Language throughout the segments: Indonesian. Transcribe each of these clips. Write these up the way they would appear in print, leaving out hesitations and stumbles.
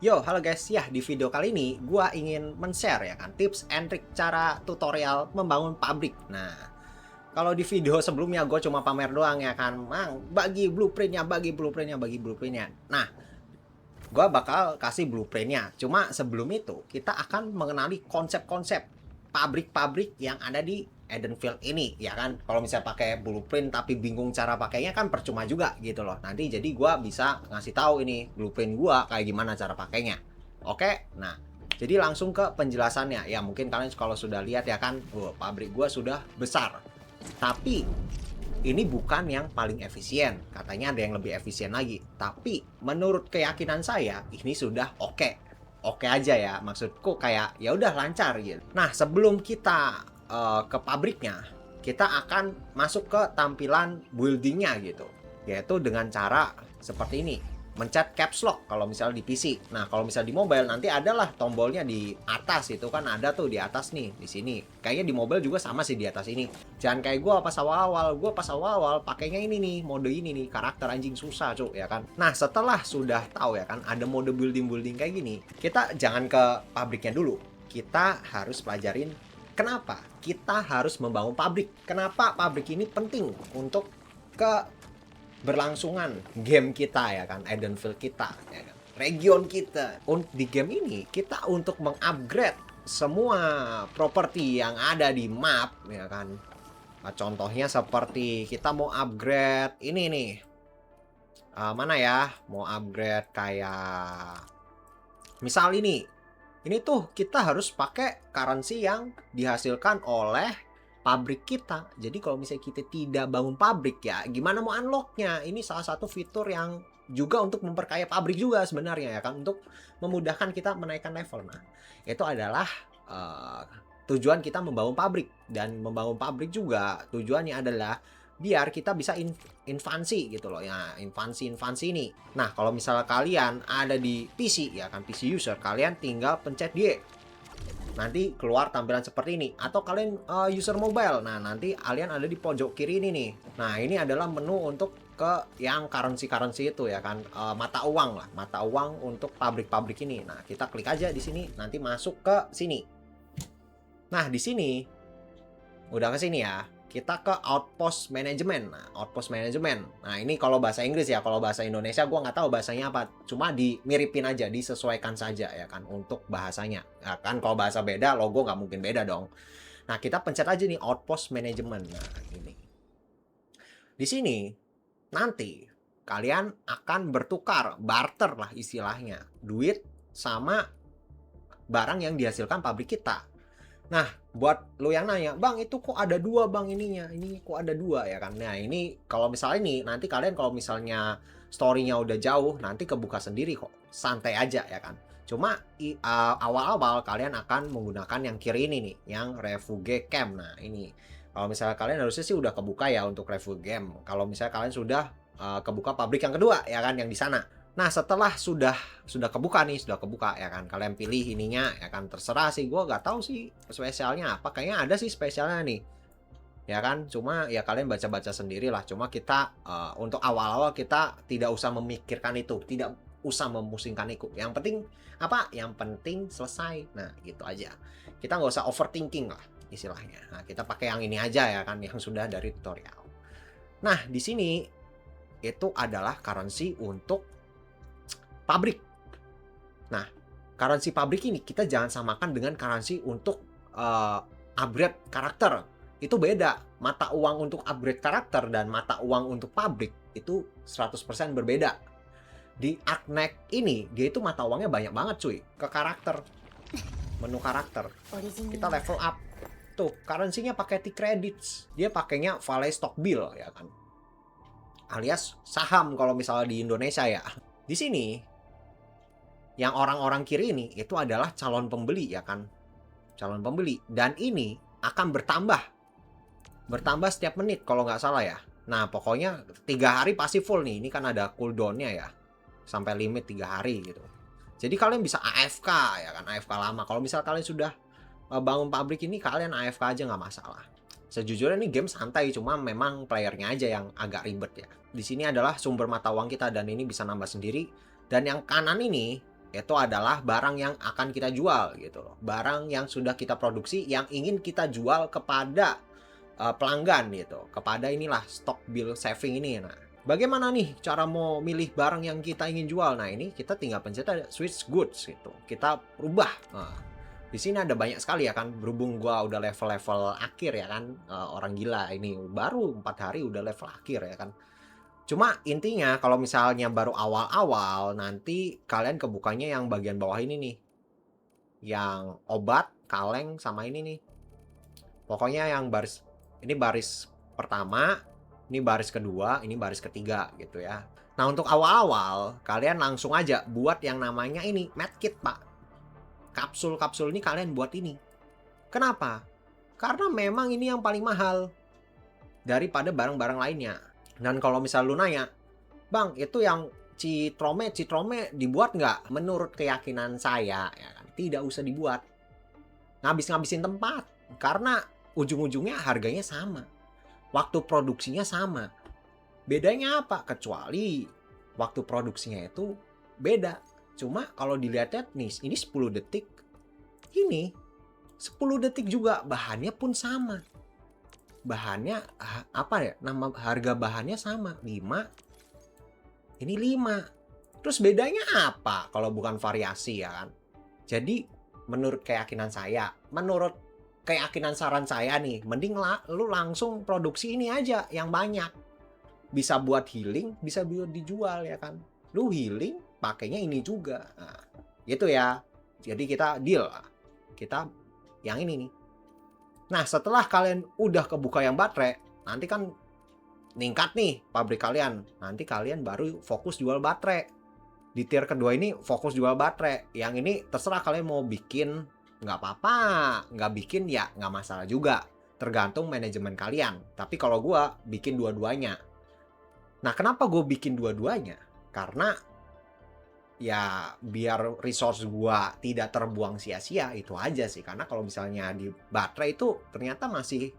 Yo, halo guys. Ya, di video kali ini gua ingin men-share ya kan tips and trick cara tutorial membangun pabrik. Nah, kalau di video sebelumnya gue cuma pamer doang ya kan, Mang, bagi blueprintnya. Nah, gua bakal kasih blueprintnya. Cuma sebelum itu kita akan mengenali konsep-konsep pabrik-pabrik yang ada di Edenfield ini ya kan. Kalau misalnya pakai blueprint tapi bingung cara pakainya kan percuma juga gitu loh. Nanti jadi gua bisa ngasih tahu ini blueprint gua kayak gimana cara pakainya. Oke. Nah, jadi langsung ke penjelasannya. Ya mungkin kalian kalau sudah lihat ya kan, pabrik gua sudah besar. Tapi ini bukan yang paling efisien. Katanya ada yang lebih efisien lagi. Tapi menurut keyakinan saya ini sudah oke. Oke aja ya. Maksudku kayak ya udah lancar gitu. Nah, sebelum kita ke pabriknya, kita akan masuk ke tampilan buildingnya gitu. Yaitu dengan cara seperti ini. Mencet caps lock kalau misalnya di PC. Nah, kalau misalnya di mobile nanti adalah tombolnya di atas, itu kan ada tuh di atas nih, di sini. Kayaknya di mobile juga sama sih di atas ini. Jangan kayak gue pas awal-awal pakainya ini nih, mode ini nih, karakter anjing susah cuk ya kan. Nah, setelah sudah tahu ya kan ada mode building kayak gini, kita jangan ke pabriknya dulu. Kita harus pelajarin kenapa kita harus membangun pabrik. Kenapa pabrik ini penting untuk ke berlangsungan game kita ya kan, Edenfield kita ya kan, region kita. Di game ini kita untuk mengupgrade semua properti yang ada di map ya kan. Nah, contohnya seperti kita mau upgrade ini nih, mana ya, mau upgrade kayak misal ini tuh kita harus pakai currency yang dihasilkan oleh pabrik kita. Jadi kalau misalnya kita tidak bangun pabrik ya gimana mau unlocknya. Ini salah satu fitur yang juga untuk memperkaya pabrik juga sebenarnya ya kan, untuk memudahkan kita menaikkan level. Nah, itu adalah tujuan kita membangun pabrik. Dan membangun pabrik juga tujuannya adalah biar kita bisa invasi gitu loh ya, invasi ini. Nah, kalau misalnya kalian ada di PC ya kan, PC user, kalian tinggal pencet Y, nanti keluar tampilan seperti ini. Atau kalian user mobile, nah nanti kalian ada di pojok kiri ini nih. Nah, ini adalah menu untuk ke yang currency itu ya kan, mata uang lah, mata uang untuk pabrik ini. Nah, kita klik aja di sini, nanti masuk ke sini. Nah, di sini udah ke sini ya, kita ke outpost management. Nah, outpost management. Nah, ini kalau bahasa Inggris ya. Kalau bahasa Indonesia gue nggak tahu bahasanya apa. Cuma dimiripin aja, disesuaikan saja ya kan untuk bahasanya. Nah, kan kalau bahasa beda, logo nggak mungkin beda dong. Nah, kita pencet aja nih outpost management. Nah, ini. Di sini nanti kalian akan bertukar, barter lah istilahnya, duit sama barang yang dihasilkan pabrik kita. Nah, buat lo yang nanya, Bang, itu kok ada dua bang ininya? Ini kok ada dua ya kan? Nah, ini kalau misalnya ini, nanti kalian kalau misalnya story-nya udah jauh, nanti kebuka sendiri kok. Santai aja ya kan? Cuma awal-awal kalian akan menggunakan yang kiri ini nih, yang Refuge Camp. Nah, ini. Kalau misalnya kalian harusnya sih udah kebuka ya untuk Refuge Camp. Kalau misalnya kalian sudah kebuka pabrik yang kedua ya kan, yang di sana. Nah, setelah sudah kebuka ya kan, kalian pilih ininya ya kan, terserah sih, gue gak tahu sih spesialnya apa. Kayaknya ada sih spesialnya nih ya kan, cuma ya kalian baca-baca sendiri lah. Cuma kita untuk awal-awal kita tidak usah memikirkan itu, tidak usah memusingkan itu. Yang penting apa? Yang penting selesai. Nah, gitu aja, kita nggak usah overthinking lah istilahnya. Nah, kita pakai yang ini aja ya kan, yang sudah dari tutorial. Nah, di sini itu adalah currency untuk pabrik. Nah, currency pabrik ini kita jangan samakan dengan currency untuk upgrade karakter. Itu beda. Mata uang untuk upgrade karakter dan mata uang untuk pabrik itu 100% berbeda. Di Arknight ini, dia itu mata uangnya banyak banget cuy. Ke karakter. Menu karakter. Kita level up. Tuh, currency-nya pakai T-credits. Dia pakainya Valley Stock Bill ya kan. Alias saham kalau misalnya di Indonesia ya. Di sini yang orang-orang kiri ini itu adalah calon pembeli ya kan, calon pembeli, dan ini akan bertambah setiap menit kalau nggak salah ya. Nah, pokoknya 3 hari pasti full nih. Ini kan ada cooldownnya ya, sampai limit 3 hari gitu. Jadi kalian bisa AFK ya kan, AFK lama. Kalau misal kalian sudah bangun pabrik ini, kalian AFK aja nggak masalah. Sejujurnya ini game santai, cuma memang playernya aja yang agak ribet ya. Di sini adalah sumber mata uang kita dan ini bisa nambah sendiri. Dan yang kanan ini itu adalah barang yang akan kita jual gitu loh. Barang yang sudah kita produksi yang ingin kita jual kepada pelanggan gitu. Kepada inilah stock bill saving ini. Nah, bagaimana nih cara mau milih barang yang kita ingin jual? Nah, ini kita tinggal pencet ada switch goods gitu. Kita rubah. Nah, di sini ada banyak sekali ya kan. Berhubung gua udah level-level akhir ya kan. Orang gila ini baru 4 hari udah level akhir ya kan. Cuma intinya kalau misalnya baru awal-awal nanti kalian kebukanya yang bagian bawah ini nih. Yang obat, kaleng sama ini nih. Pokoknya yang ini baris pertama, ini baris kedua, ini baris ketiga gitu ya. Nah, untuk awal-awal kalian langsung aja buat yang namanya ini medkit, Pak. Kapsul-kapsul ini kalian buat ini. Kenapa? Karena memang ini yang paling mahal daripada barang-barang lainnya. Dan kalau misal lu nanya, Bang, itu yang citrome dibuat nggak? Menurut keyakinan saya, ya kan, tidak usah dibuat. Ngabis-ngabisin tempat. Karena ujung-ujungnya harganya sama. Waktu produksinya sama. Bedanya apa? Kecuali waktu produksinya itu beda. Cuma kalau dilihatnya nih, ini 10 detik. Ini 10 detik juga bahannya pun sama. Bahannya apa ya? Nama harga bahannya sama, 5. Ini 5. Terus bedanya apa kalau bukan variasi ya kan? Jadi menurut keyakinan saya, menurut keyakinan saran saya nih, mending lu langsung produksi ini aja yang banyak. Bisa buat healing, bisa buat dijual ya kan. Lu healing pakainya ini juga. Nah, gitu ya. Jadi kita deal. Kita yang ini nih. Nah, setelah kalian udah kebuka yang baterai, nanti kan ningkat nih pabrik kalian. Nanti kalian baru fokus jual baterai. Di tier kedua ini fokus jual baterai. Yang ini terserah kalian mau bikin, nggak apa-apa. Nggak bikin ya nggak masalah juga. Tergantung manajemen kalian. Tapi kalau gue bikin dua-duanya. Nah, kenapa gue bikin dua-duanya? Karena ya biar resource gua tidak terbuang sia-sia, itu aja sih. Karena kalau misalnya di baterai itu ternyata masih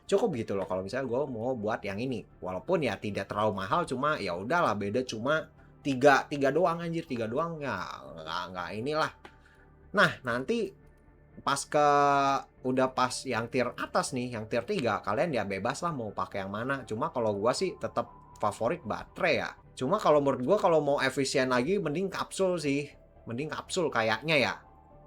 cukup gitu loh kalau misalnya gua mau buat yang ini, walaupun ya tidak terlalu mahal, cuma ya udahlah beda cuma tiga doang anjir, 3 doang ya nggak inilah. Nah, nanti pas udah pas yang tier atas nih, yang tier 3, kalian ya bebas lah mau pakai yang mana. Cuma kalau gua sih tetap favorit baterai ya. Cuma kalau menurut gue kalau mau efisien lagi mending kapsul sih. Mending kapsul kayaknya ya.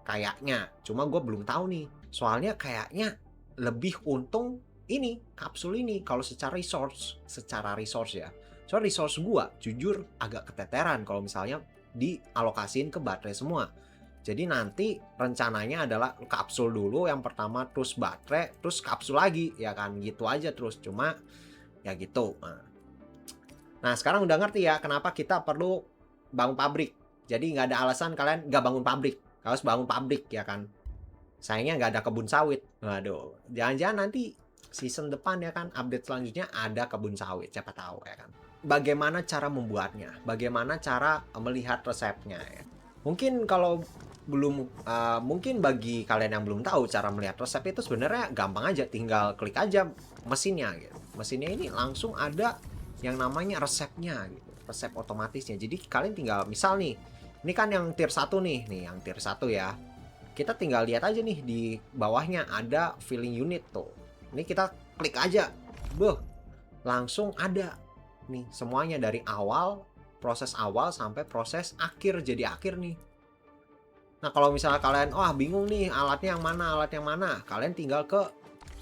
Kayaknya. Cuma gue belum tahu nih. Soalnya kayaknya lebih untung ini, kapsul ini kalau secara resource ya. Soalnya resource gue jujur agak keteteran kalau misalnya dialokasin ke baterai semua. Jadi nanti rencananya adalah kapsul dulu yang pertama, terus baterai, terus kapsul lagi ya kan, gitu aja terus. Cuma ya gitu. Nah, sekarang udah ngerti ya kenapa kita perlu bangun pabrik. Jadi nggak ada alasan kalian nggak bangun pabrik. Harus bangun pabrik ya kan. Sayangnya nggak ada kebun sawit. Waduh, jangan-jangan nanti season depan ya kan, update selanjutnya ada kebun sawit. Siapa tahu ya kan. Bagaimana cara membuatnya? Bagaimana cara melihat resepnya ya? Mungkin kalau mungkin bagi kalian yang belum tahu cara melihat resep itu sebenarnya gampang aja. Tinggal klik aja mesinnya gitu. Mesinnya ini langsung ada yang namanya resepnya gitu, resep otomatisnya. Jadi kalian tinggal misal nih, ini kan yang tier 1 nih yang tier 1 ya. Kita tinggal lihat aja nih di bawahnya ada filling unit tuh. Ini kita klik aja. Langsung ada nih semuanya dari awal, proses awal sampai proses akhir jadi akhir nih. Nah, kalau misalnya kalian bingung nih alatnya yang mana, kalian tinggal ke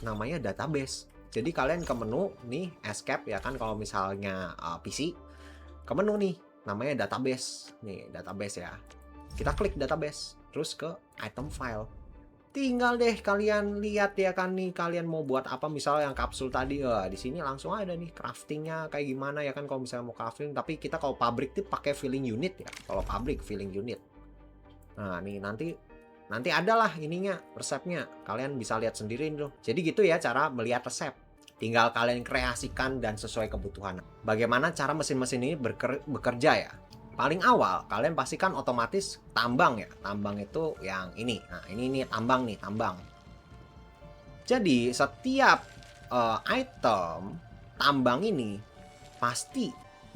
namanya database. Jadi kalian ke menu nih, escape ya kan kalau misalnya PC. Ke menu nih, namanya database. Nih, database ya. Kita klik database, terus ke item file. Tinggal deh kalian lihat ya kan nih, kalian mau buat apa, misalnya yang kapsul tadi. Di sini langsung ada nih craftingnya kayak gimana ya kan kalau misalnya mau crafting. Tapi kita kalau pabrik tuh pakai filling unit ya. Kalau pabrik filling unit. Nah, nih nanti adalah ininya, resepnya. Kalian bisa lihat sendiri tuh. Jadi gitu ya cara melihat resep. Tinggal kalian kreasikan dan sesuai kebutuhan. Bagaimana cara mesin-mesin ini bekerja ya? Paling awal kalian pastikan otomatis tambang ya. Tambang itu yang ini. Nah, ini tambang nih, tambang. Jadi setiap item tambang ini pasti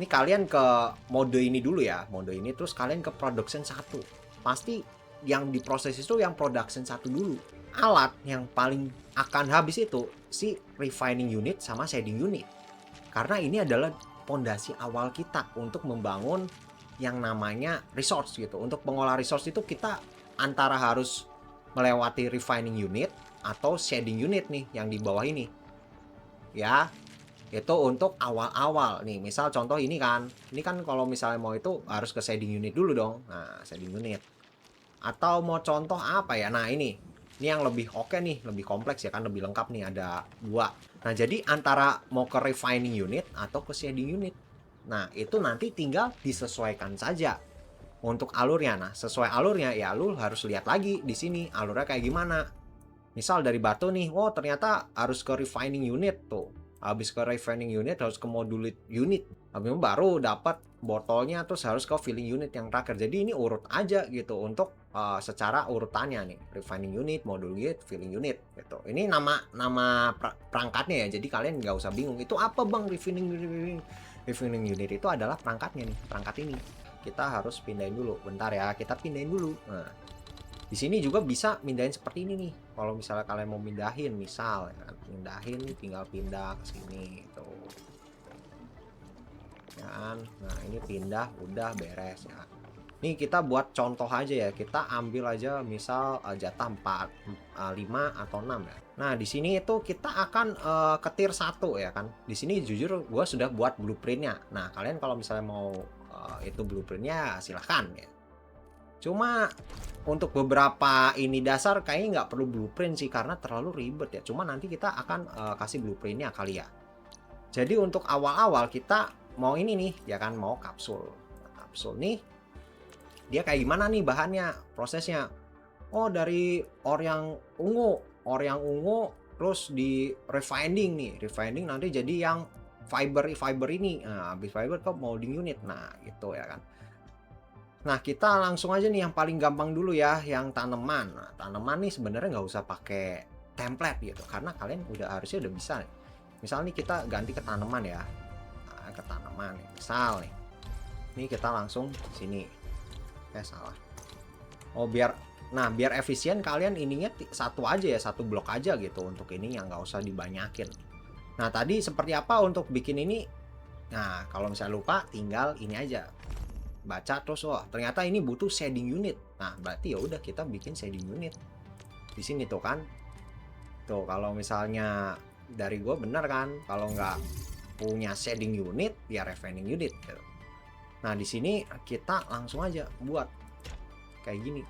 Ini kalian ke mode ini dulu ya, mode ini, terus kalian ke production 1. Pasti yang diproses itu yang production 1 dulu. Alat yang paling akan habis itu si refining unit sama shading unit. Karena ini adalah pondasi awal kita untuk membangun yang namanya resource gitu. Untuk mengolah resource itu kita antara harus melewati refining unit atau shading unit nih yang di bawah ini. Ya, itu untuk awal-awal nih. Misal contoh ini kan kalau misalnya mau itu harus ke shading unit dulu dong. Nah, shading unit. Atau mau contoh apa ya? Nah, ini yang lebih oke nih, lebih kompleks ya kan, lebih lengkap nih, ada 2. Nah, jadi antara mau ke refining unit atau ke shading unit. Nah, itu nanti tinggal disesuaikan saja untuk alurnya. Nah, sesuai alurnya ya lu harus lihat lagi di sini alurnya kayak gimana. Misal dari batu nih, oh ternyata harus ke refining unit tuh. Habis ke refining unit harus ke modulate unit. Habis itu baru dapat botolnya, terus harus ke filling unit yang terakhir. Jadi ini urut aja gitu untuk secara urutannya nih. Refining unit, modul unit, filling unit gitu. Ini nama perangkatnya ya. Jadi kalian nggak usah bingung. Itu apa bang refining unit itu adalah perangkatnya nih, perangkat ini. Kita harus pindahin dulu. Bentar ya, kita pindahin dulu. Nah, di sini juga bisa mindahin seperti ini nih. Kalau misalnya kalian mau mindahin, misal ya, pindahin tinggal pindah ke sini tuh. Ya kan? Nah, ini pindah udah beres ya. Nih kita buat contoh aja ya. Kita ambil aja misal jatah 4, 5 atau 6 ya. Nah, di sini itu kita akan ke tier 1 ya kan. Di sini jujur gua sudah buat blueprintnya. Nah, kalian kalau misalnya mau itu blueprintnya silahkan ya. Cuma untuk beberapa ini dasar kayaknya nggak perlu blueprint sih karena terlalu ribet ya. Cuma nanti kita akan kasih blueprintnya kali ya. Jadi untuk awal-awal kita mau ini nih ya kan, mau kapsul. Kapsul nih dia kayak gimana nih bahannya, prosesnya. Oh dari ore yang ungu terus di refining nih. Refining nanti jadi yang fiber ini. Nah, habis fiber ke molding unit. Nah, gitu ya kan. Nah, kita langsung aja nih yang paling gampang dulu ya, yang tanaman. Nah, tanaman nih sebenarnya nggak usah pakai template gitu, karena kalian harusnya udah bisa nih. Misal nih kita ganti ke tanaman ya. Nah, ke tanaman nih. Misal nih. Ini kita langsung sini. Salah. Oh, biar efisien kalian ininya satu aja ya, satu blok aja gitu untuk ini yang nggak usah dibanyakin. Nah, tadi seperti apa untuk bikin ini? Nah, kalau misalnya lupa tinggal ini aja. Baca terus, oh ternyata ini butuh shading unit. Nah, berarti ya udah kita bikin shading unit di sini tuh kan. Tuh kalau misalnya dari gue bener kan, kalau nggak punya shading unit ya refining unit gitu. Nah, di sini kita langsung aja buat kayak gini.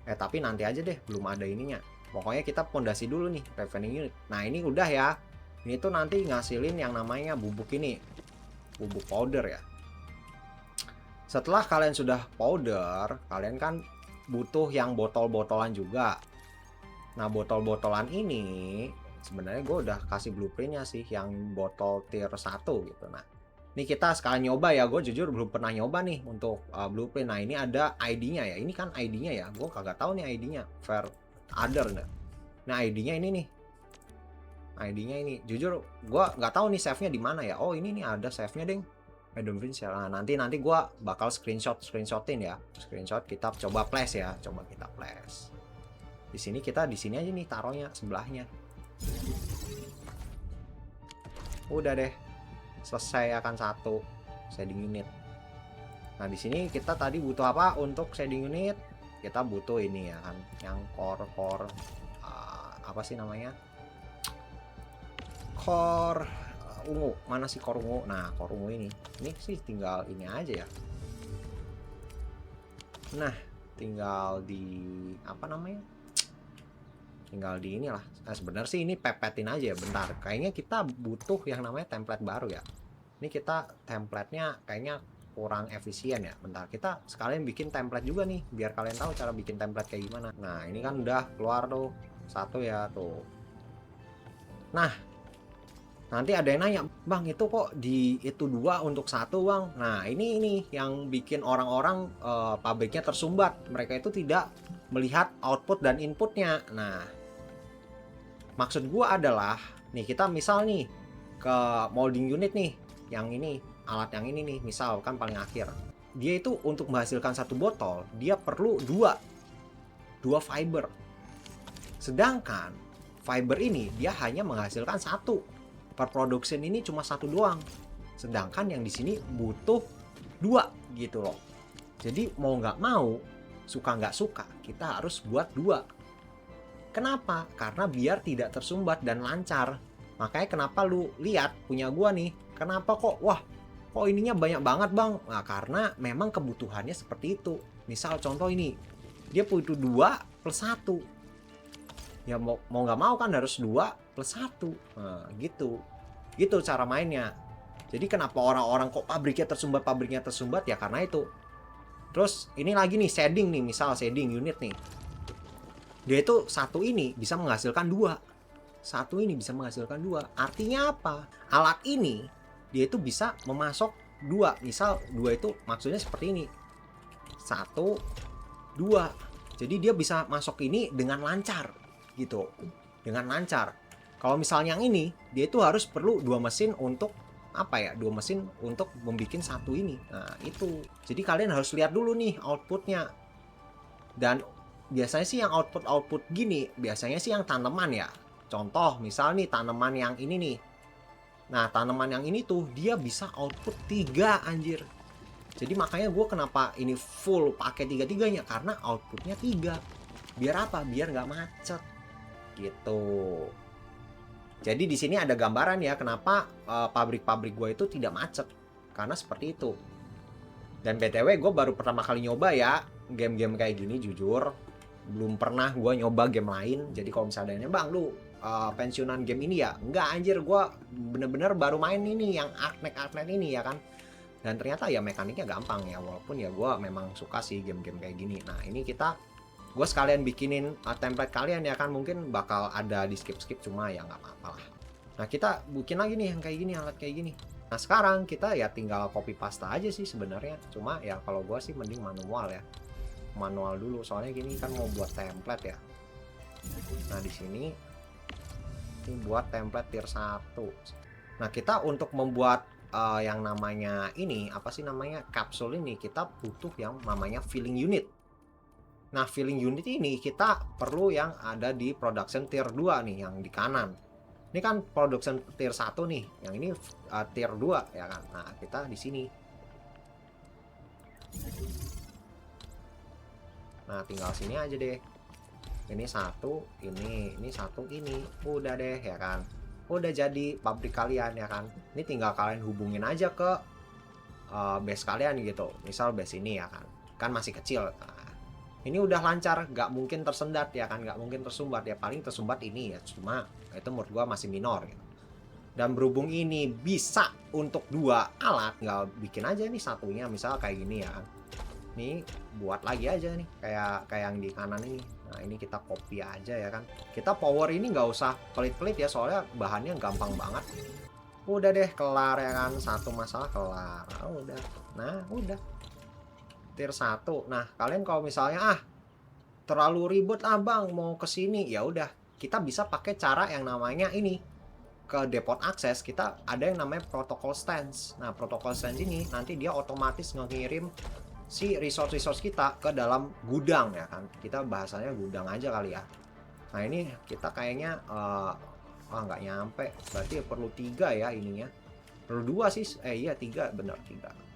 Tapi nanti aja deh, belum ada ininya. Pokoknya kita pondasi dulu nih refining unit. Nah, ini udah ya. Ini tuh nanti ngasilin yang namanya bubuk ini. Bubuk powder ya. Setelah kalian sudah powder, kalian kan butuh yang botol-botolan juga. Nah, botol-botolan ini sebenarnya gue udah kasih blueprintnya sih, yang botol tier 1 gitu. Nah, ini kita sekalian nyoba ya. Gue jujur belum pernah nyoba nih untuk blueprint. Nah, ini ada ID-nya ya. Ini kan ID-nya ya. Gue kagak tahu nih ID-nya. Fair other nih. Nah, ID-nya ini nih. ID-nya ini. Jujur gue nggak tahu nih save-nya di mana ya. Oh, ini nih ada save-nya, deng. Nah, nanti gue bakal screenshotin ya. Screenshot kita coba flash ya. Coba kita flash. Di sini aja nih taruhnya sebelahnya. Udah deh. Selesai akan satu shading unit. Nah, di sini kita tadi butuh apa untuk shading unit? Kita butuh ini ya kan, yang core apa sih namanya? Core ungu. Mana sih core ungu? Nah, core ungu ini sih tinggal ini aja ya. Nah, tinggal di apa namanya? Tinggal di inilah. Nah, sebenarnya sih ini pepetin aja ya. Bentar, kayaknya kita butuh yang namanya template baru ya. Ini kita template-nya kayaknya kurang efisien ya. Bentar, kita sekalian bikin template juga nih, biar kalian tahu cara bikin template kayak gimana. Nah, ini kan udah keluar tuh satu ya tuh. Nah, nanti ada yang nanya, bang itu kok di itu 2 untuk 1 bang. Nah, ini yang bikin orang-orang pabriknya tersumbat. Mereka itu tidak melihat output dan inputnya. Nah, maksud gua adalah nih, kita misal nih ke molding unit nih. yang ini, alat yang ini nih, misal kan paling akhir. Dia itu untuk menghasilkan satu botol, dia perlu dua fiber. Sedangkan fiber ini dia hanya menghasilkan satu. Per production ini cuma satu doang. Sedangkan yang di sini butuh dua gitu loh. Jadi mau nggak mau, suka nggak suka, kita harus buat dua. Kenapa? Karena biar tidak tersumbat dan lancar. Makanya kenapa lu lihat punya gua nih, kenapa kok ininya banyak banget bang? Nah karena memang kebutuhannya seperti itu. Misal contoh ini, dia butuh 2 plus 1. Ya mau nggak mau kan harus 2 plus 1. Nah gitu cara mainnya. Jadi kenapa orang-orang kok pabriknya tersumbat ya karena itu. Terus ini lagi nih shading nih, misal shading unit nih. Dia itu satu ini bisa menghasilkan 2. Satu ini bisa menghasilkan 2. Artinya apa? Alat ini dia itu bisa memasok 2. Misal 2 itu maksudnya seperti ini. 1, 2. Jadi dia bisa masuk ini dengan lancar gitu. Dengan lancar. Kalau misalnya yang ini, dia itu harus perlu 2 mesin untuk apa ya, 2 mesin untuk membuat satu ini. Nah itu, jadi kalian harus lihat dulu nih outputnya. Dan biasanya sih yang output gini, biasanya sih yang tanaman ya. Contoh misal nih tanaman yang ini nih. Nah tanaman yang ini tuh dia bisa output 3 anjir. Jadi makanya gue kenapa ini full pakai 3-3-nya, karena outputnya 3. Biar apa? Biar nggak macet gitu. Jadi di sini ada gambaran ya kenapa pabrik-pabrik gue itu tidak macet, karena seperti itu. Dan BTW gue baru pertama kali nyoba ya game-game kayak gini, jujur belum pernah gue nyoba game lain. Jadi kalau misalnya bang lu pensiunan game ini ya, enggak anjir, gue bener-bener baru main ini yang Arknight ini ya kan. Dan ternyata ya mekaniknya gampang ya, walaupun ya gue memang suka sih game-game kayak gini. Nah ini gue sekalian bikinin template kalian ya kan, mungkin bakal ada di skip cuma ya nggak apa-apa lah. Nah kita bikin lagi nih yang kayak gini, alat kayak gini. Nah sekarang kita ya tinggal copy paste aja sih sebenarnya, cuma ya kalau gue sih mending manual ya, manual dulu soalnya gini kan mau buat template ya. Nah di sini ini buat template tier 1. Nah kita untuk membuat yang namanya ini apa sih namanya kapsul ini, kita butuh yang namanya filling unit. Nah, filling unit ini kita perlu yang ada di production tier 2 nih, yang di kanan. Ini kan production tier 1 nih, yang ini tier 2 ya kan. Nah, kita di sini. Nah, tinggal sini aja deh. Ini satu, ini satu, ini. Udah deh ya kan. Udah jadi pabrik kalian ya kan. Ini tinggal kalian hubungin aja ke base kalian gitu. Misal base ini ya kan. Kan masih kecil. Nah, ini udah lancar, nggak mungkin tersendat ya kan, nggak mungkin tersumbat ya, paling tersumbat ini ya, cuma itu menurut gua masih minor gitu. Dan berhubung ini bisa untuk 2 alat, nggak bikin aja nih satunya misal kayak gini ya kan. Nih buat lagi aja nih kayak yang di kanan ini. Nah ini kita copy aja ya kan. Kita power ini nggak usah pelit-pelit ya, soalnya bahannya gampang banget. Udah deh kelar ya kan, satu masalah kelar. Udah. Nah udah tier 1. Nah, kalian kalau misalnya terlalu ribet bang mau ke sini, ya udah, kita bisa pakai cara yang namanya ini. Ke depot akses kita ada yang namanya protocol stance. Nah, protocol stance ini nanti dia otomatis ngirim si resource kita ke dalam gudang ya kan. Kita bahasanya gudang aja kali ya. Nah, ini kita kayaknya nggak nyampe. Berarti perlu 3 ya ininya. Perlu 2 sih. Iya 3, bener 3.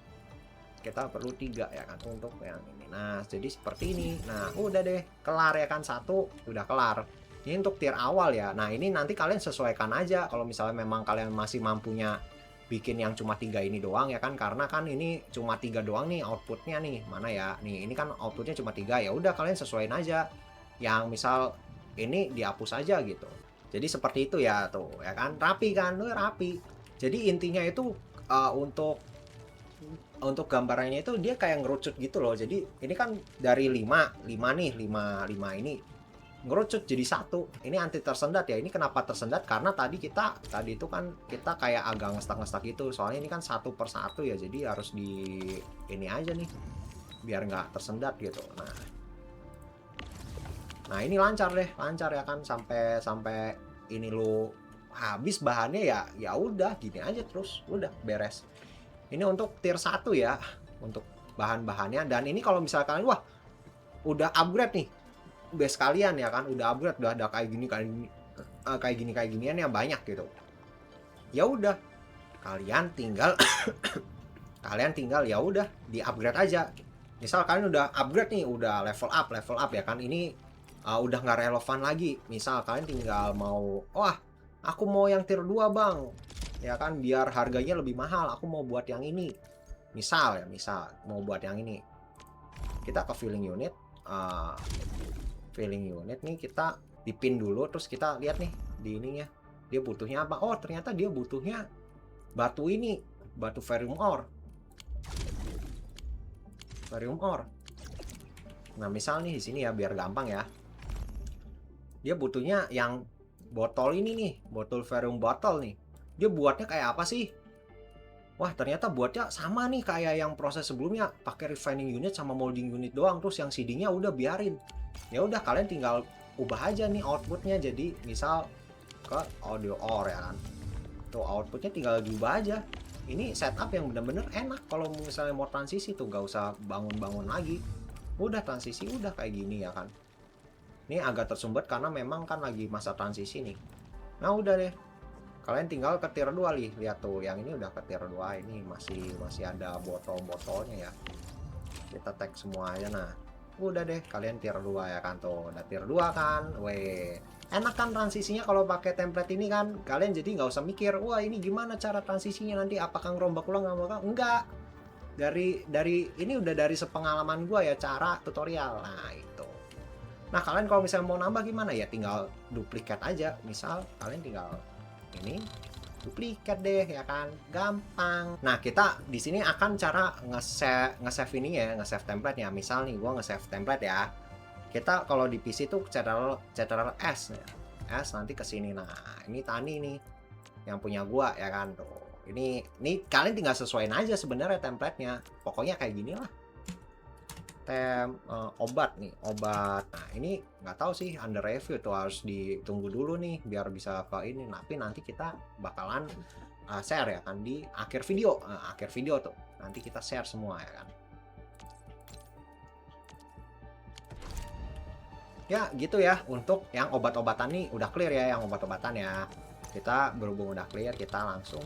Kita perlu 3 ya kan untuk yang ini. Nah jadi seperti ini. Nah udah deh kelar ya kan, 1 udah kelar. Ini untuk tier awal ya. Nah ini nanti kalian sesuaikan aja kalau misalnya memang kalian masih mampunya bikin yang cuma 3 ini doang ya kan, karena kan ini cuma 3 doang nih outputnya nih. Mana ya nih, ini kan outputnya cuma 3, ya udah kalian sesuaiin aja. Yang misal ini dihapus aja gitu. Jadi seperti itu ya tuh ya kan, rapi kan, rapi. Jadi intinya itu untuk gambarannya itu dia kayak ngerucut gitu loh. Jadi ini kan dari 5 nih, 5 ini ngerucut jadi 1. Ini anti tersendat ya. Ini kenapa tersendat? Karena tadi itu kan kita kayak agak ngestak-ngestak gitu. Soalnya ini kan 1 per 1 ya. Jadi harus di ini aja nih biar nggak tersendat gitu. Nah ini lancar deh, lancar ya kan, sampai ini lu habis bahannya ya udah gini aja terus, udah beres. Ini untuk tier 1 ya, untuk bahan-bahannya. Dan ini kalau misalkan wah udah upgrade nih base kalian ya kan, udah upgrade, udah ada kayak gini kayak ginian ya banyak gitu. Ya udah kalian tinggal ya udah di upgrade aja. Misal kalian udah upgrade nih, udah level up ya kan, ini udah nggak relevan lagi. Misal kalian tinggal mau, wah aku mau yang tier 2 bang, ya kan, biar harganya lebih mahal, aku mau buat yang ini. Misal mau buat yang ini, kita ke filling unit, nih kita dipin dulu, terus kita lihat nih di ininya dia butuhnya apa. Oh ternyata dia butuhnya batu ini, batu Varium Ore. Nah misal nih di sini ya biar gampang ya, dia butuhnya yang botol ini nih, botol Varium bottle nih. Dia buatnya kayak apa sih? Wah ternyata buatnya sama nih kayak yang proses sebelumnya, pakai refining unit sama molding unit doang, terus yang seedingnya udah biarin. Ya udah kalian tinggal ubah aja nih outputnya, jadi misal ke audio ore ya kan, tuh outputnya tinggal diubah aja. Ini setup yang bener-bener enak kalau misalnya mau transisi tuh, gak usah bangun-bangun lagi, udah transisi udah kayak gini ya kan. Ini agak tersumbat karena memang kan lagi masa transisi nih. Nah udah deh, kalian tinggal ke tier 2 nih, lihat tuh yang ini udah ke tier 2, ini masih ada botol-botolnya ya, kita tag semua aja. Nah udah deh kalian tier 2 ya kan, tuh udah tier 2 kan. Weh enak kan transisinya kalau pakai template ini kan, kalian jadi nggak usah mikir wah ini gimana cara transisinya nanti, apakah ngerombak ulang enggak. Dari ini udah dari sepengalaman gua ya, cara tutorial. Nah itu. Nah kalian kalau misalnya mau nambah gimana ya, tinggal duplikat aja. Misal kalian tinggal ini duplikat deh ya kan, gampang. Nah kita di sini akan cara nge-save ini ya, nge-save template ya. Misal nih gua nge-save template ya, kita kalau di PC tuh Ctrl S ya. S nanti ke sini. Nah ini Tani nih yang punya gua ya kan, tuh ini kalian tinggal sesuaiin aja sebenarnya template-nya, pokoknya kayak gini lah. Obat nih, obat. Nah ini nggak tahu sih, under review tuh, harus ditunggu dulu nih biar bisa ke ini. Tapi nanti kita bakalan share ya kan di akhir video. Akhir video tuh nanti kita share semua ya kan. Ya gitu ya, untuk yang obat-obatan nih udah clear ya, yang obat-obatan ya. Kita berhubung udah clear, kita langsung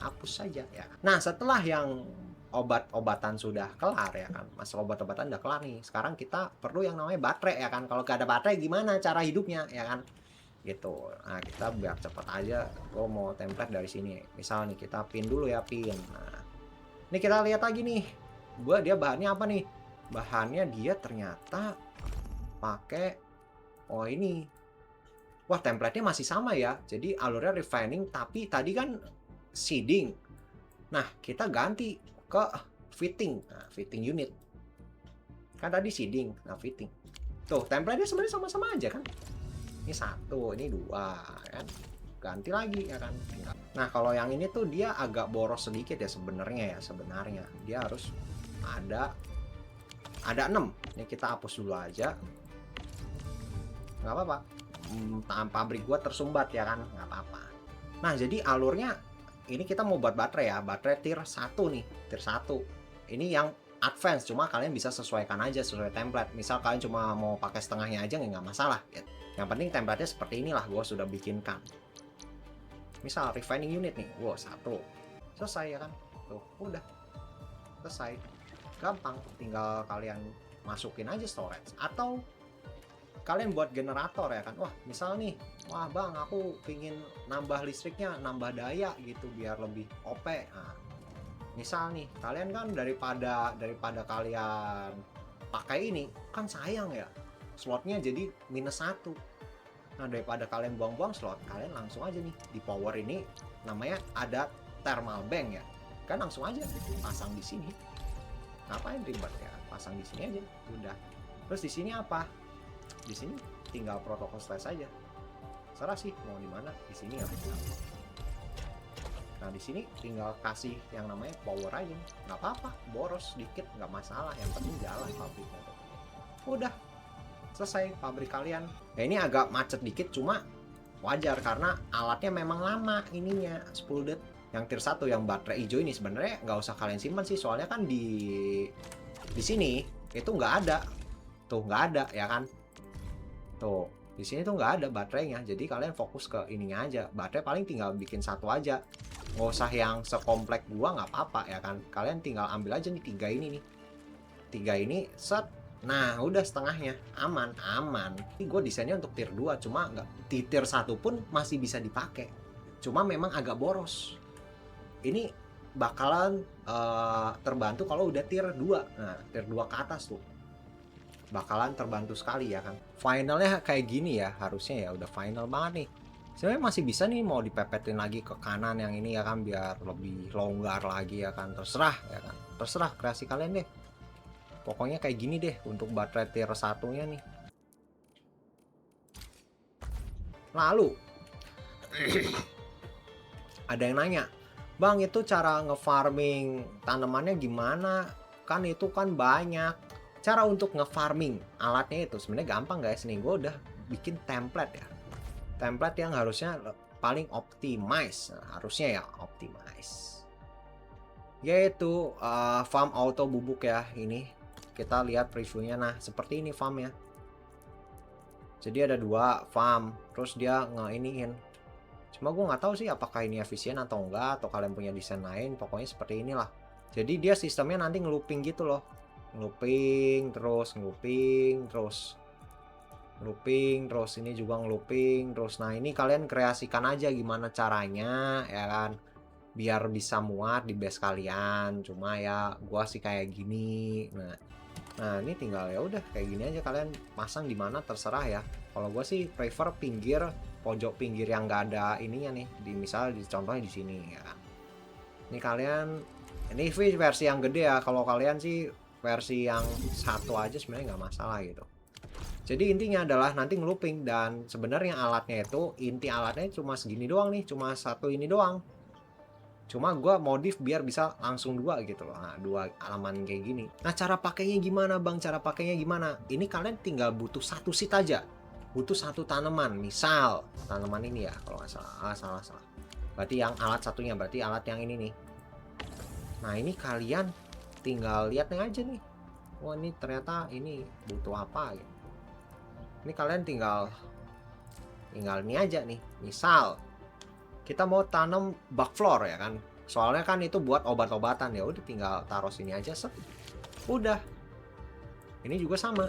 hapus saja ya. Nah setelah yang obat-obatan sudah kelar ya kan, masalah obat-obatan udah kelar nih, sekarang kita perlu yang namanya baterai ya kan. Kalau gak ada baterai gimana cara hidupnya ya kan, gitu. Nah kita biar cepet aja, gue mau template dari sini. Misal nih kita pin dulu ya, pin. Nah ini kita lihat lagi nih, dia bahannya apa nih, bahannya dia ternyata pakai, oh ini, wah template-nya masih sama ya, jadi alurnya refining, tapi tadi kan seeding. Nah kita ganti ke fitting. Nah, fitting unit kan tadi seeding, nah fitting. Tuh template-nya sebenarnya sama-sama aja kan, ini 1, ini 2 kan, ganti lagi ya kan. Nah kalau yang ini tuh dia agak boros sedikit ya sebenarnya dia harus ada 6. Ini kita hapus dulu aja, nggak apa-apa, pabrik gua tersumbat ya kan, nggak apa-apa. Nah jadi alurnya ini kita mau buat baterai ya, baterai tier 1 nih, tier 1 ini yang advance, cuma kalian bisa sesuaikan aja sesuai template. Misal kalian cuma mau pakai setengahnya aja nggak masalah ya. Yang penting template-nya seperti inilah gua sudah bikinkan. Misal refining unit nih, 1 selesai ya kan, tuh udah selesai, gampang. Tinggal kalian masukin aja storage, atau kalian buat generator ya kan. Wah misal nih, wah bang aku pingin nambah listriknya, nambah daya gitu biar lebih OP. Nah, misal nih kalian kan daripada kalian pakai ini kan sayang ya, slotnya jadi -1. Nah daripada kalian buang-buang slot, kalian langsung aja nih di power ini, namanya ada thermal bank ya kan, langsung aja pasang di sini. Ngapain ribet ya, pasang di sini aja udah. Terus di sini apa, di sini tinggal protokol slash saja, serah sih mau di mana, di sini ya. Nah di sini tinggal kasih yang namanya power aja, nggak apa-apa, boros dikit nggak masalah, yang penting jalan pabriknya tuh. Udah selesai pabrik kalian. Ya ini agak macet dikit, cuma wajar karena alatnya memang lama ininya, 10 detik. Yang tier 1 yang baterai hijau ini sebenarnya nggak usah kalian simpan sih, soalnya kan di sini itu nggak ada. Tuh nggak ada ya kan. Tuh, di sini tuh nggak ada baterainya. Jadi kalian fokus ke ininya aja. Baterai paling tinggal bikin satu aja. Nggak usah yang sekomplek gua, nggak apa-apa ya kan. Kalian tinggal ambil aja nih 3 ini nih. 3 ini set. Nah, udah setengahnya. Aman, aman. Ini gue desainnya untuk tier 2, cuma nggak di tier 1 pun masih bisa dipakai. Cuma memang agak boros. Ini bakalan terbantu kalau udah tier 2. Nah, tier 2 ke atas tuh bakalan terbantu sekali ya kan. Finalnya kayak gini ya, harusnya ya udah final banget nih. Sebenarnya masih bisa nih mau dipepetin lagi ke kanan yang ini ya kan, biar lebih longgar lagi ya kan. Terserah ya kan, terserah kreasi kalian deh. Pokoknya kayak gini deh untuk baterai tier 1-nya nih. Lalu ada yang nanya, Bang, itu cara ngefarming tanamannya gimana? Kan itu kan banyak. Cara untuk ngefarming alatnya itu sebenarnya gampang guys. Nih gue udah bikin template ya. Template yang harusnya paling optimize. Nah, harusnya ya optimize. Yaitu farm auto bubuk ya. Ini kita lihat previewnya. Nah seperti ini farmnya. Jadi ada 2 farm. Terus dia nge-iniin. Cuma gue nggak tahu sih apakah ini efisien atau enggak, atau kalian punya desain lain. Pokoknya seperti inilah. Jadi dia sistemnya nanti ngelooping gitu loh. Ngelooping terus, ngelooping terus, ngelooping terus, ini juga ngelooping terus. Nah ini kalian kreasikan aja gimana caranya ya kan, biar bisa muat di base kalian. Cuma ya gua sih kayak gini. Nah ini tinggal ya udah kayak gini aja, kalian pasang di mana terserah ya. Kalau gua sih prefer pinggir, pojok pinggir yang nggak ada ininya nih, di misal di contohnya di sini ya kan. Ini kalian, ini versi yang gede ya. Kalau kalian sih versi yang satu aja sebenarnya nggak masalah gitu. Jadi intinya adalah nanti ngelooping, dan sebenarnya alatnya itu, inti alatnya cuma segini doang nih, cuma satu ini doang. Cuma gue modif biar bisa langsung 2 gitu loh. Nah 2 halaman kayak gini. Nah cara pakainya gimana Bang? Cara pakainya gimana? Ini kalian tinggal butuh 1 sheet aja. Butuh 1 tanaman. Misal tanaman ini ya, kalau nggak salah. Salah. Berarti yang alat satunya, berarti alat yang ini nih. Nah ini kalian tinggal lihatnya aja nih. Wah ini ternyata ini butuh apa gitu. Ini kalian tinggal ini aja nih. Misal kita mau tanam bug floor ya kan. Soalnya kan itu buat obat-obatan, ya udah tinggal taruh sini aja set. Udah. Ini juga sama.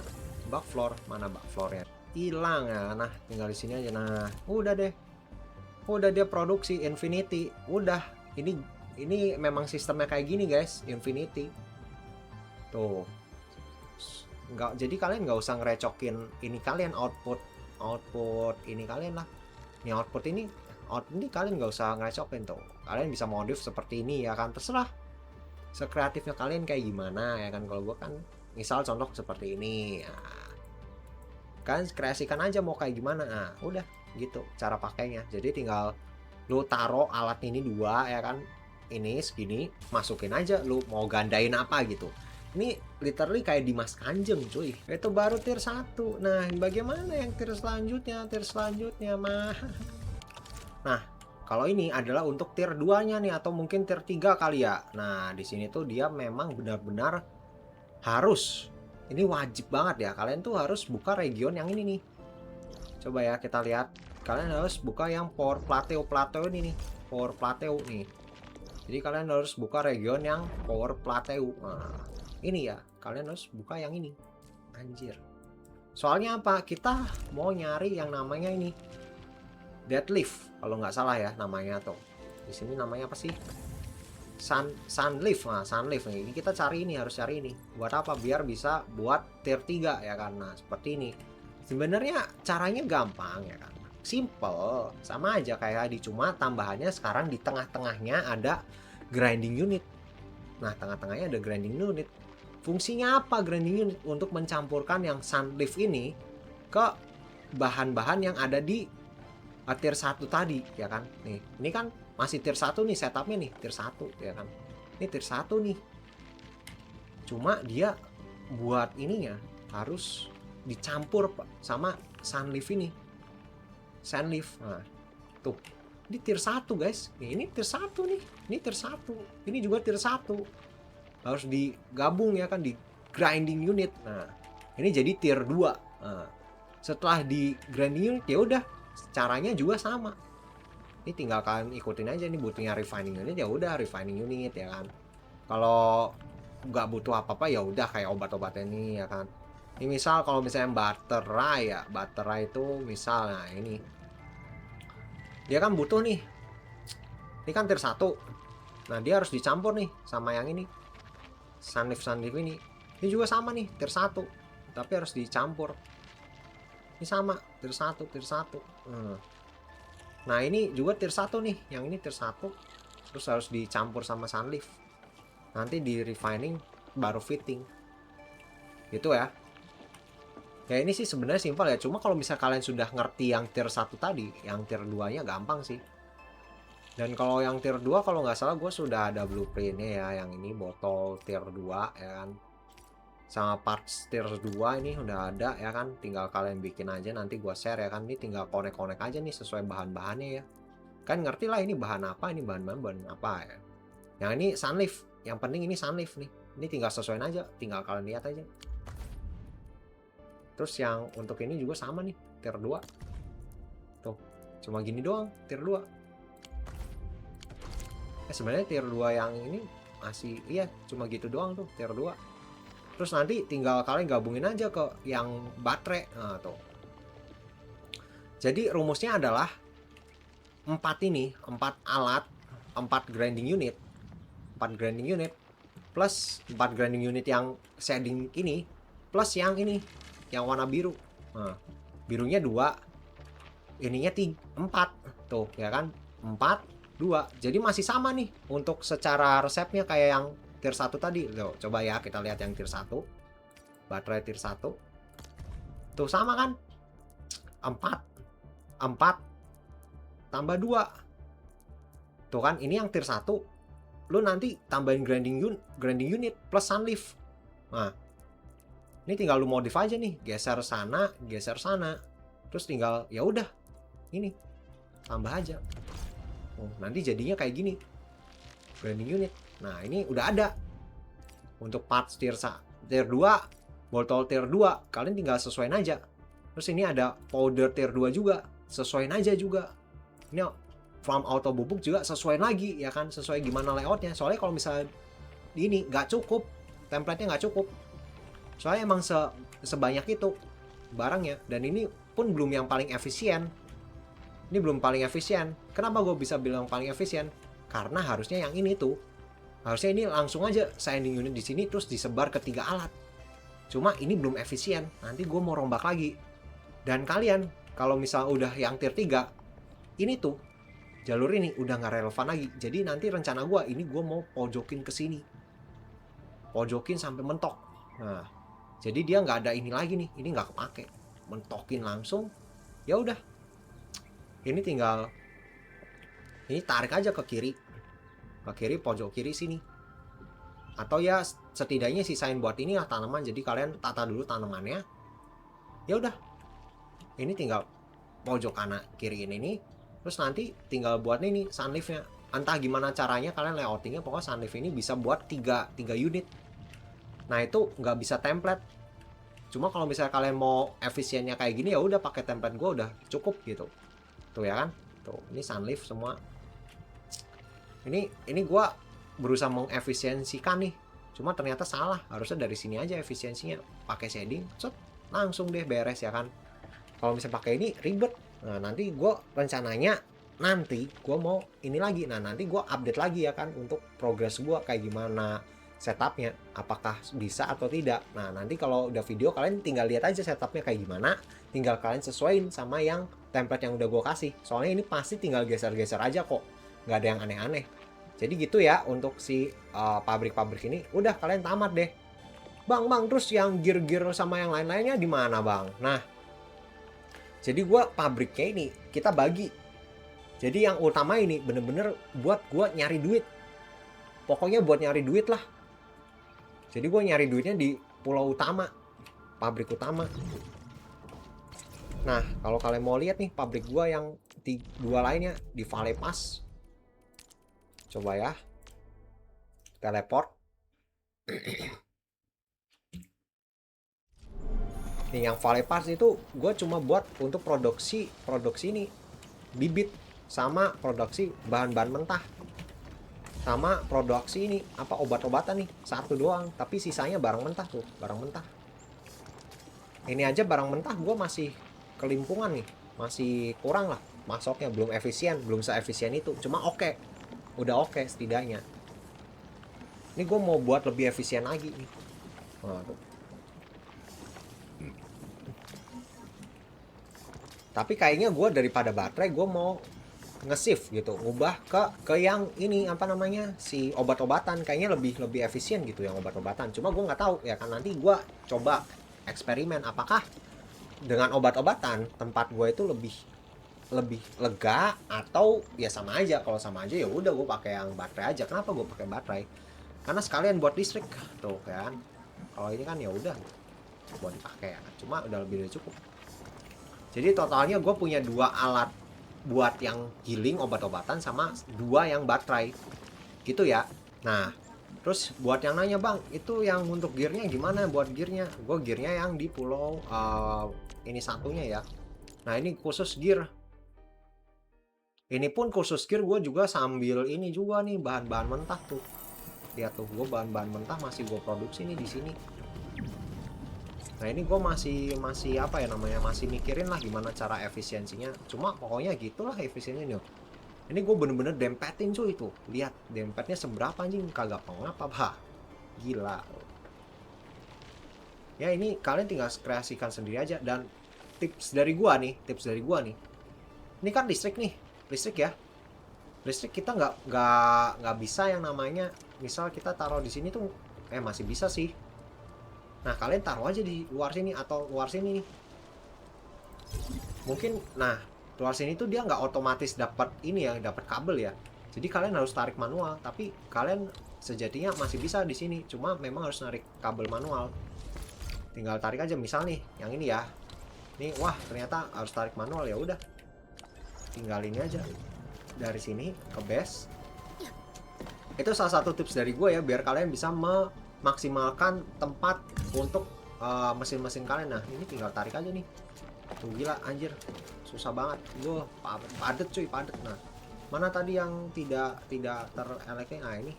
Bug floor, mana bug floornya? Hilang ya. Nah, tinggal di sini aja. Nah, udah deh. Udah dia produksi infinity. Udah. Ini memang sistemnya kayak gini guys, infinity. Tuh. Jadi kalian nggak usah ngerecokin ini, kalian output ini kalian lah. Ini output ini kalian nggak usah ngerecokin tuh. Kalian bisa modif seperti ini ya kan, terserah. Sekreatifnya kalian kayak gimana ya kan. Kalau gue kan misal contoh seperti ini. Nah, kalian kreasikan aja mau kayak gimana. Nah, udah gitu cara pakainya. Jadi tinggal lu taruh alat ini 2 ya kan. Ini segini, masukin aja, lu mau gandain apa gitu. Ini literally kayak Dimas Kanjeng cuy. Itu baru tier 1. Nah bagaimana yang tier selanjutnya? Tier selanjutnya mah. Nah kalau ini adalah untuk tier 2 nya nih, atau mungkin tier 3 kali ya. Nah di sini tuh dia memang benar-benar harus, ini wajib banget ya, kalian tuh harus buka region yang ini nih. Coba ya kita lihat. Kalian harus buka yang Power Plateau ini nih. Power Plateau nih. Jadi kalian harus buka region yang Power Plateau. Nah, ini ya, kalian harus buka yang ini. Anjir. Soalnya apa? Kita mau nyari yang namanya ini Deadlift, kalau nggak salah ya namanya tuh. Di sini namanya apa sih? Sunlift. Nah, Sunlift nih. Ini kita cari ini, harus cari ini. Buat apa? Biar bisa buat tier 3 ya kan. Nah, seperti ini. Sebenarnya caranya gampang ya kan. Simple, sama aja kayak tadi, cuma tambahannya sekarang di tengah-tengahnya ada grinding unit. Nah, tengah-tengahnya ada grinding unit. Fungsinya apa grinding unit? Untuk mencampurkan yang Sunlift ini ke bahan-bahan yang ada di tier 1 tadi ya kan. Nih, ini kan masih tier 1 nih setupnya nih, tier 1 ya kan. Ini tier 1 nih. Cuma dia buat ininya harus dicampur sama Sunlift ini. Sandleaf. Nah, tuh. Ini tier 1 guys. Ini tier 1 nih. Ini tier 1. Ini juga tier 1. Harus digabung ya kan, di grinding unit. Nah, ini jadi tier 2. Nah, setelah di grinding unit ya udah caranya juga sama. Ini tinggal kalian ikutin aja nih, butuhnya refining unit ya udah refining unit ya kan. Kalau nggak butuh apa-apa ya udah kayak obat-obatnya nih ya kan. Ini misal kalau misalnya Batterai ya, Batterai itu misal, nah ini dia kan butuh nih, ini kan tier 1. Nah dia harus dicampur nih sama yang ini, Sandleaf ini. Ini juga sama nih tier 1, tapi harus dicampur. Ini sama tier 1 tier 1. Nah ini juga tier 1 nih, yang ini tier 1, terus harus dicampur sama Sandleaf. Nanti di refining baru fitting gitu ya. Ya ini sih sebenarnya simpel ya, cuma kalau misal kalian sudah ngerti yang tier 1 tadi, yang tier 2 nya gampang sih. Dan kalau yang tier 2 kalau nggak salah gue sudah ada blueprintnya ya, yang ini botol tier 2 ya kan, sama parts tier 2 ini udah ada ya kan, tinggal kalian bikin aja, nanti gue share ya kan. Ini tinggal connect aja nih sesuai bahan-bahannya ya kan, ngerti lah ini bahan apa, ini bahan apa ya. Yang ini Sandleaf, yang penting ini Sandleaf nih, ini tinggal sesuaiin aja, tinggal kalian lihat aja. Terus yang untuk ini juga sama nih, tier 2. Tuh, cuma gini doang, tier 2. Sebenarnya tier 2 yang ini masih, iya, cuma gitu doang tuh, tier 2. Terus nanti tinggal kalian gabungin aja ke yang baterai. Nah, tuh. Jadi rumusnya adalah 4 ini, 4 alat, 4 grinding unit. 4 grinding unit plus 4 grinding unit yang shading ini plus yang ini yang warna biru. Nah, birunya 2, ininya 4 tuh ya kan, 4 2. Jadi masih sama nih untuk secara resepnya kayak yang tier 1 tadi. Loh, coba ya kita lihat yang tier 1. Baterai tier 1. Tuh sama kan? 4 tambah 2. Tuh kan, ini yang tier 1. Lu nanti tambahin grinding unit plus Sandleaf. Nah, ini tinggal lu modif aja nih, geser sana, terus tinggal ya udah ini tambah aja. Nanti jadinya kayak gini, grinding unit. Nah ini udah ada untuk parts tier 2, botol tier 2, kalian tinggal sesuaiin aja. Terus ini ada powder tier 2 juga, sesuaiin aja juga. Ini farm auto bubuk juga sesuaiin lagi ya kan, sesuai gimana layoutnya. Soalnya kalau misalnya ini nggak cukup, template-nya nggak cukup. Soalnya emang sebanyak itu barangnya, dan ini pun belum yang paling efisien. Ini belum paling efisien. Kenapa gue bisa bilang paling efisien? Karena harusnya yang ini tuh, harusnya ini langsung aja sanding unit di sini terus disebar ke 3 alat. Cuma ini belum efisien. Nanti gue mau rombak lagi. Dan kalian kalau misal udah yang tier 3, ini tuh jalur ini udah nggak relevan lagi. Jadi nanti rencana gue ini gue mau pojokin ke sini, pojokin sampai mentok. Nah, jadi dia nggak ada ini lagi nih, ini nggak kepake, mentokin langsung. Ya udah, ini tinggal ini tarik aja ke kiri pojok kiri sini, atau ya setidaknya sisain buat ini lah tanaman. Jadi kalian tata dulu tanamannya. Ya udah, ini tinggal pojok kanan kiri ini, terus nanti tinggal buat ini Sandleaf-nya. Entah gimana caranya kalian layoutingnya, pokoknya Sandleaf ini bisa buat 3 unit. Nah itu nggak bisa template. Cuma kalau misalnya kalian mau efisiennya kayak gini ya udah pakai template gue udah cukup gitu. Tuh ya kan, tuh ini Sandleaf semua. Ini gue berusaha mengefisiensikan nih, cuma ternyata salah. Harusnya dari sini aja efisiensinya, pakai shading, langsung deh beres ya kan. Kalau misalnya pakai ini ribet. Nah nanti gue rencananya nanti gue mau ini lagi. Nah nanti gue update lagi ya kan untuk progress gue kayak gimana setupnya, apakah bisa atau tidak. Nah nanti kalau udah video kalian tinggal lihat aja setupnya kayak gimana, tinggal kalian sesuaiin sama yang template yang udah gue kasih. Soalnya ini pasti tinggal geser-geser aja kok, nggak ada yang aneh-aneh. Jadi gitu ya untuk si pabrik-pabrik ini. Udah kalian tamat deh. Bang, terus yang gear-gear sama yang lain-lainnya di mana bang? Nah, jadi gue pabriknya ini kita bagi. Jadi yang utama ini bener-bener buat gue nyari duit. Pokoknya buat nyari duit lah. Jadi gue nyari duitnya di pulau utama, pabrik utama. Nah, kalau kalian mau lihat nih pabrik gua yang dua lainnya di Valley Pass, coba ya, teleport. Nih yang Valley Pass itu gue cuma buat untuk produksi ini bibit sama produksi bahan-bahan mentah sama produksi ini apa obat-obatan nih satu doang, tapi sisanya barang mentah tuh, barang mentah. Ini aja barang mentah gue masih kelimpungan nih, masih kurang lah masuknya, belum efisien, belum seefisien itu, cuma oke, udah oke setidaknya. Ini gue mau buat lebih efisien lagi nih. Nah, tuh. Tapi kayaknya gue daripada baterai gue mau nge-shift gitu, ngubah ke yang ini apa namanya si obat-obatan, kayaknya lebih lebih efisien gitu yang obat-obatan. Cuma gue nggak tahu ya kan, nanti gue coba eksperimen apakah dengan obat-obatan tempat gue itu lebih lebih lega atau ya sama aja. Kalau sama aja ya udah gue pakai yang baterai aja. Kenapa gue pakai baterai? Karena sekalian buat listrik tuh kan. Kalau ini kan ya udah buat dipakai ya. Cuma udah lebih dari cukup. Jadi totalnya gue punya dua alat buat yang healing obat-obatan sama dua yang baterai gitu ya. Nah terus buat yang nanya bang itu yang untuk gearnya gimana, buat gearnya gue gearnya yang di pulau ini satunya ya. Nah ini khusus gear, ini pun khusus gear gue juga sambil ini juga nih bahan-bahan mentah tuh, lihat tuh gue bahan-bahan mentah masih gue produksi nih di sini. Nah ini gue masih apa ya namanya, masih mikirin lah gimana cara efisiensinya. Cuma pokoknya gitulah efisiensinya nih. Ini gue bener-bener dempetin cuy itu. Lihat dempetnya seberapa anjing, kagak pengap apa. Gila. Ya ini kalian tinggal kreasikan sendiri aja. Dan tips dari gue nih, Ini kan listrik nih, listrik ya. Listrik kita nggak bisa yang namanya, misal kita taruh di sini tuh, masih bisa sih. Nah kalian taruh aja di luar sini atau luar sini nih. Mungkin, nah luar sini tuh dia nggak otomatis dapat ini ya, dapat kabel ya. Jadi kalian harus tarik manual. Tapi kalian sejatinya masih bisa di sini. Cuma memang harus narik kabel manual. Tinggal tarik aja misal nih, yang ini ya. Nih, wah ternyata harus tarik manual ya udah. Tinggal ini aja dari sini ke base. Itu salah satu tips dari gue ya, biar kalian bisa memaksimalkan tempat untuk mesin-mesin kalian. Nah ini tinggal tarik aja nih. Tuh gila anjir, susah banget. Gue padet cuy, padet. Nah mana tadi yang tidak tereleknya? Nah ini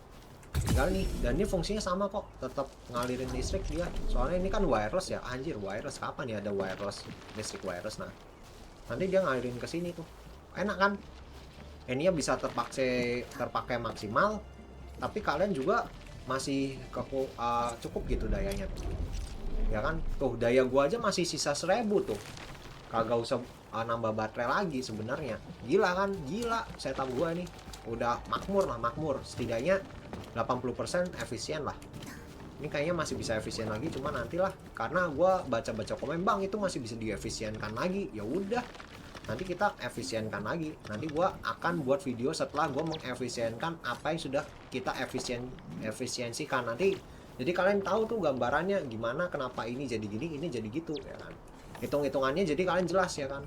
tinggal nih, dan ini fungsinya sama kok, tetap ngalirin listrik dia. Soalnya ini kan wireless ya, anjir wireless, kapan ya ada wireless, listrik wireless. Nah nanti dia ngalirin ke sini tuh, enak kan? Ininya bisa terpakai maksimal, tapi kalian juga masih cukup gitu dayanya tuh. Ya kan? Tuh daya gua aja masih sisa 1000 tuh. Kagak usah nambah baterai lagi sebenarnya. Gila kan? Gila setup gua nih. Udah makmur lah, makmur. Setidaknya 80% efisien lah. Ini kayaknya masih bisa efisien lagi, cuma nantilah, karena gua baca-baca komen bang itu masih bisa diefisienkan lagi. Ya udah, nanti kita efisienkan lagi. Nanti gue akan buat video setelah gue mengefisienkan apa yang sudah kita efisiensikan nanti. Jadi kalian tahu tuh gambarannya gimana, kenapa ini jadi gini, ini jadi gitu ya kan. Hitung-hitungannya jadi kalian jelas ya kan.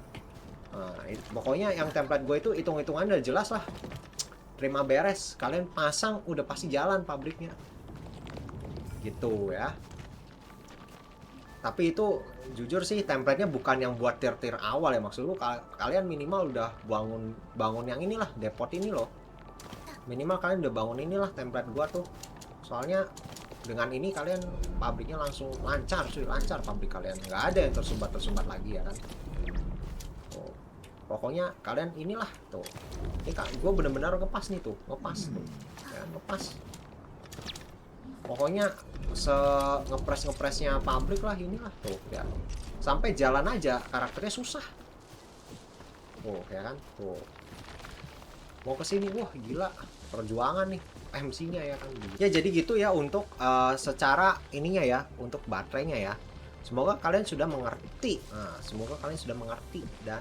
Nah, pokoknya yang template gue itu hitung-hitungannya udah jelas lah. Terima beres, kalian pasang udah pasti jalan pabriknya. Gitu ya. Tapi itu jujur sih template-nya bukan yang buat tier-tier awal ya, maksud lu kalian minimal udah bangun yang inilah, depot ini loh. Minimal kalian udah bangun inilah template gua tuh. Soalnya dengan ini kalian pabriknya langsung lancar cuy, lancar pabrik kalian. Nggak ada yang tersumbat lagi ya kan. Tuh. Pokoknya kalian inilah tuh. Ini kan gua bener-bener ngepas nih tuh, ngepas tuh. Ya, ngepas. Pokoknya ngepresnya pabrik lah inilah tuh ya. Sampai jalan aja karakternya susah. Tuh ya kan, tuh. Mau kesini, wah gila, perjuangan nih MC-nya ya kan. Ya jadi gitu ya untuk secara ininya ya, untuk baterainya ya. Semoga kalian sudah mengerti. Nah, semoga kalian sudah mengerti dan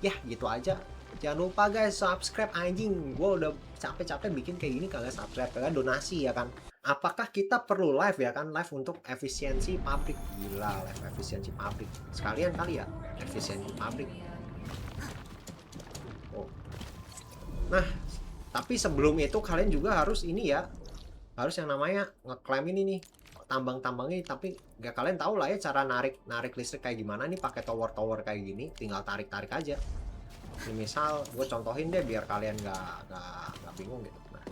ya gitu aja. Jangan lupa guys subscribe anjing. Gue udah capek-capek bikin kayak gini, kagak subscribe, kagak donasi ya kan. apakah kita perlu live ya kan, live untuk efisiensi pabrik. Gila, live efisiensi pabrik sekalian kali ya, efisiensi pabrik. Oh. Nah, tapi sebelum itu kalian juga harus ini ya, harus yang namanya ngeklaim ini nih, tambang-tambangnya. Tapi nggak, kalian tahu lah ya cara narik listrik kayak gimana nih, pakai tower kayak gini, tinggal tarik aja. Ini misal gue contohin deh biar kalian nggak bingung gitu. Nah,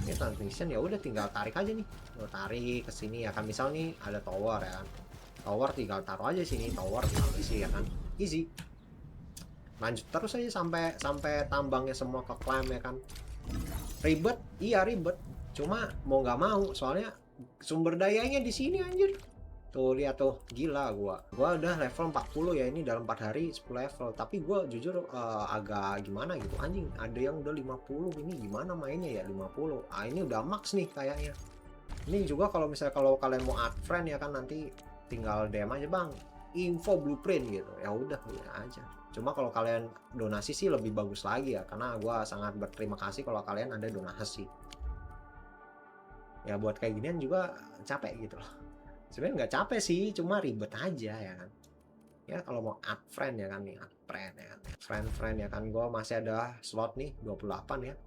ini transmission ya udah tinggal tarik aja nih, lo tarik ke sini ya kan. Misal nih ada tower ya kan, tower tinggal taruh aja sini, tower tinggal isi ya kan, easy. Lanjut terus aja sampai tambangnya semua ke klaim ya kan. Ribet, iya ribet. Cuma mau nggak mau, soalnya sumber dayanya di sini anjir. Tuh lihat tuh, gila gua udah level 40 ya, ini dalam 4 hari 10 level. Tapi gua jujur agak gimana gitu anjing, ada yang udah 50. Ini gimana mainnya ya 50. Ah ini udah max nih kayaknya. Ini juga kalau misalnya kalau kalian mau add friend ya kan, nanti tinggal DM aja bang, info blueprint gitu. Ya udah aja. Cuma kalau kalian donasi sih lebih bagus lagi ya, karena gua sangat berterima kasih kalau kalian ada donasi. Ya buat kayak ginian juga capek gitu loh. Sebenarnya nggak capek sih, cuma ribet aja ya kan. Ya kalau mau add friend ya kan nih, add friend ya kan. Friend ya kan, gue masih ada slot nih 28 ya.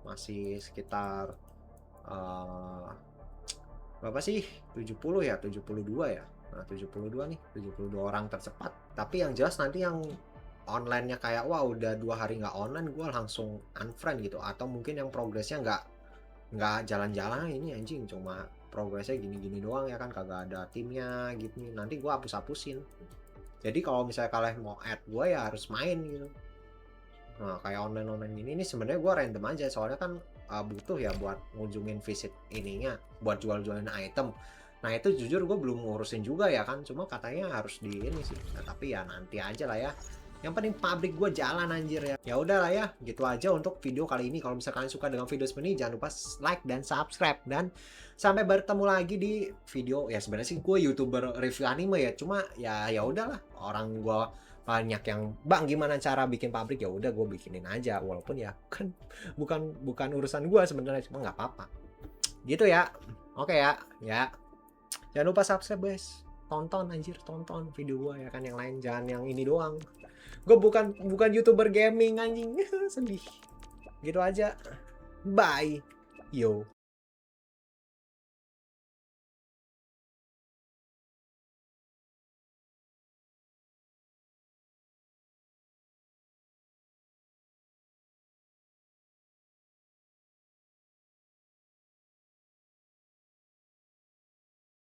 Masih sekitar berapa sih? 70 ya, 72 ya. Nah, 72 nih, 72 orang tercepat. Tapi yang jelas nanti yang online-nya kayak wah udah 2 hari nggak online, gue langsung unfriend gitu. Atau mungkin yang progresnya nggak jalan-jalan ini anjing, cuma progresnya gini-gini doang ya kan, kagak ada timnya gitu, nanti gua hapus-hapusin. Jadi kalau misalnya kalian mau add gua ya harus main gitu. Nah kayak online gini ini sebenarnya gua random aja, soalnya kan butuh ya buat ngunjungin visit ininya, buat jual-jualin item. Nah itu jujur gue belum ngurusin juga ya kan, cuma katanya harus di ini sih. Nah, tapi ya nanti aja lah ya. Yang penting pabrik gue jalan anjir ya. Ya udah lah ya, gitu aja untuk video kali ini. Kalau misalkan kalian suka dengan video seperti ini, jangan lupa like dan subscribe. Dan sampai bertemu lagi di video, ya sebenarnya sih gue YouTuber review anime ya. Cuma ya udahlah, orang gue banyak yang bang gimana cara bikin pabrik, ya udah gue bikinin aja, walaupun ya kan bukan urusan gue sebenarnya, cuma nggak apa-apa gitu ya. Oke ya jangan lupa subscribe guys, tonton anjir, tonton video gue ya kan, yang lain jangan yang ini doang. Gue bukan YouTuber gaming anjing. Sedih gitu aja. Bye yo.